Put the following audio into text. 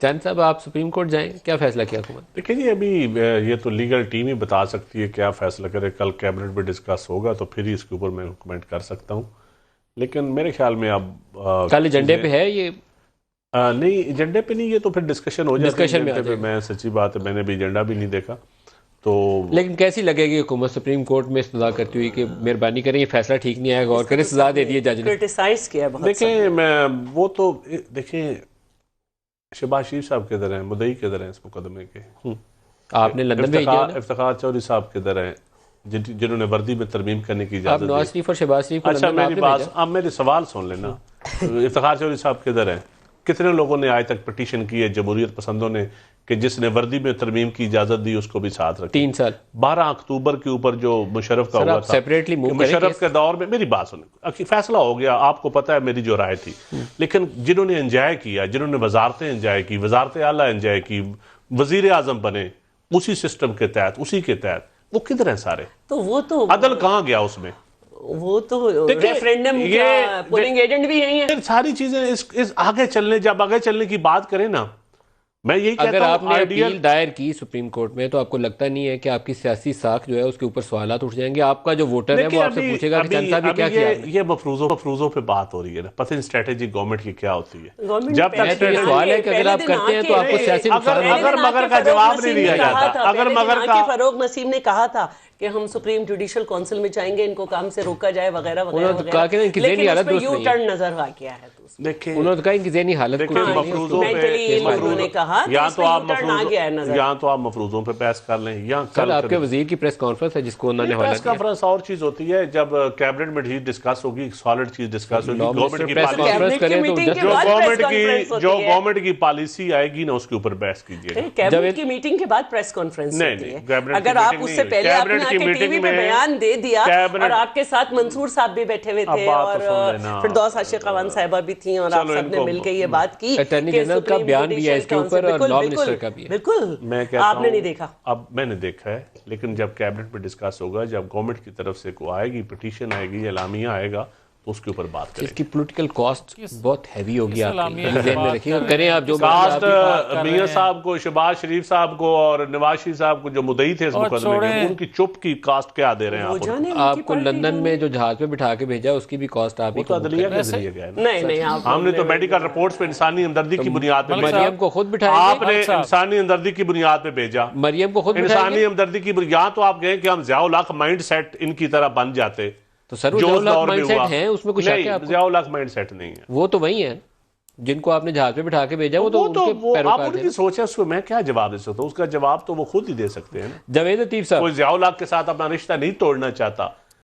चंद साहब, आप supreme court जाएं, क्या फैसला किया हुकूमत? देखिए जी, अभी ये तो लीगल टीम ही बता सकती है क्या फैसला करे। कल कैबिनेट में डिस्कस होगा तो फिर ही इसके ऊपर मैं कमेंट कर सकता हूँ। लेकिन मेरे ख्याल में अब कल एजेंडे पे है ये? नहीं, एजेंडे पे नहीं, ये तो फिर डिस्कशन हो जाता है डिस्कशन में आ एजेंडे पे। जाएगा। मैं सच्ची बात है, मैंने भी एजेंडा भी नहीं देखा तो। लेकिन कैसी लगेगी हुकूमत सुप्रीम कोर्ट में सजा करती हुई कि मेहरबानी करें, ये फैसला ठीक नहीं आया, गौर करें, सजा दे दी है जज ने? क्रिटिसाइज किया बहुत। देखें, मैं वो तो देखें, शहबाज शरीफ साहब किधर हैं, मुद्दई किधर हैं इस मुकदमे के? आपने लंदन भेज दिया ना? इफ्तिखार चौधरी साहब किधर हैं, जिन्होंने वर्दी में तरमीम करने की आप इजाजत नवाज दी? शरीफ और शहबाज शरीफ को अच्छा, लंदन मेरी आपने बात, भेजा? आप मेरे सवाल सुन लेना। इफ्तिखार चौधरी साहब किधर हैं? कितने लोगों ने आज तक पिटीशन की है जमहूरियत पसंदों ने कि जिसने वर्दी में तरमीम की इजाजत दी उसको भी साथ रखें? 3 साल। 12 अक्टूबर के ऊपर जो मुशर्रफ का सर, हुआ आप था, सेपरेटली मूव करें मुशर्रफ केस। के दौर में, मेरी बात सुन, फैसला हो गया, आपको पता है मेरी जो राय थी। लेकिन जिन्होंने एंजॉय किया, जिन्होंने वजारतें एंजॉय की, वजारत आला एंजॉय की, वजीर आजम बने उसी सिस्टम के तहत, उसी के तहत, वो किधर हैं सारे? तो वो तो अदल कहाँ गया उसमें? वो तो रेफरेंडम ये पोलिंग एजेंट भी यही है। सारी चीजें इस आगे चलने, जब आगे चलने की बात करें ना, मैं यही कहता अगर हूं, आपने आइडियल अपील दायर की सुप्रीम कोर्ट में तो आपको लगता नहीं है कि आपकी सियासी साख जो है उसके ऊपर सवालात उठ जाएंगे? आपका जो वोटर है वो आपसे पूछेगा कि चंद साहब ये क्या किया आपने? ये मफरूजों पे बात हो रही है ना, पता नहीं स्ट्रेटेजी गवर्नमेंट की क्या होती है। गवर्नमेंट जब तक तो ये सवाल है कि अगर आप करते हैं तो आपको सियासी नुकसान होगा। अगर मगर का जवाब नहीं दिया जाता, अगर मगर का फरोग नसीम ने कहा था कि हम सुप्रीम जुडिशियल काउंसिल में जाएंगे, इनको काम से रोका जाए वगैरह वगैरह उन्होंने कहा कि इनकी ज़हनी हालत दुरुस्त यू नहीं है। टर्न नजर आ गया है। देखिए, उन्होंने कहा इनकी ज़हनी हालत कुछ देखिए, नहीं है, मफरूजों मेंटली पे उन्होंने कहा तो या तो आप मफरूजों पे बहस कर लें, या कल आपके वजीर की प्रेस कॉन्फ्रेंस है जिसको उन्होंने हवाला प्रेस किया। कॉन्फ्रेंस और चीज होती है, जब कैबिनेट में चीज डिस्कस होगी, सॉलिड चीज डिस्कस होगी, गवर्नमेंट की प्रेस पॉलिसी, कॉन्फ्रेंस करें तो जो गवर्नमेंट की पॉलिसी आएगी ना उसके ऊपर बहस कीजिए। कैबिनेट की मीटिंग के बाद प्रेस कॉन्फ्रेंस नहीं, होती है। कैबिनेट की अगर आप मीटिंग उससे नहीं, पहले आपने कैबिनेट की आके मीटिंग टीवी पे में बयान दे दिया कैबिनेट- और आपके साथ मंसूर साहब भी बैठे हुए थे अब बात और तो सुन लेना। फिरदौस आशिक अवान साहिबा भी थी और आप चलो, सबने इनको- मिलकर ये बात की अटॉर्नी कि जनरल का सुप्रीम बयान भी है जुडिशियल इसके ऊपर काउंसिल- और लॉ बिल्कुल, मिनिस्टर का भी है। बिल्कुल, मैं कहता आपने हूं, नहीं देखा। अब मैंने देखा है, लेकिन जब कैबिनेट में डिस्कस होगा, जब गवर्नमेंट की तरफ से को आएगी, पिटीशन आएगी, एलामिया आएगा, तो उसके ऊपर बात करें। इसकी पॉलिटिकल कॉस्ट बहुत हैवी होगी, आपके इस्लामिया ज़हन में बात रखिएगा। कर करें रहे आप जो कास्ट कर रहे मियां हैं। साहब को, शहबाज शरीफ साहब को और नवाज शरीफ साहब को जो मुद्दई थे इस और मुकदमे के, छोड़ें। उनकी चुप की कास्ट क्या दे रहे हैं वो आप उनको? जाने उनकी आपको पार्टी लंदन जो- में जो जहाज पे बिठा के भेजा उसकी भी कॉस्ट आप ही वो तो को अदलिया के वैसे- जरिए गया ना। नहीं नहीं, आप हमने तो मेडिकल रिपोर्ट्स पे इंसानी हमदर्दी की बुनियाद पे भेजा। मरियम को खुद बिठाएंगे। आपने मलिक साहब। इंसानी हमदर्दी की बुनियाद पे भेजा। मरियम को खुद इंसानी बिठाएंगे। हमदर्दी की बुनियाद, तो आप गए कि हम ज़ियाउल हक माइंड सेट इनकी तरह बन जाते, तो सर वो जो उस ज़ियाउल हक दौर में माइंडसेट हुआ। है, उसमें कुछ शक है नहीं, आपको? ज़ियाउल हक माइंड सेट नहीं है। वो तो वही है जिनको आपने जहाज पे बिठा के भेजा, वो तो उनके वो आप पैरोकार उनकी थे। सोच है, उसको मैं क्या जवाब दे सकता हूँ? उसका जवाब तो वो खुद ही दे सकते हैं ना। जावेद लतीफ साहब, कोई ज़ियाउल हक के साथ अपना रिश्ता नहीं तोड़ना चाहता,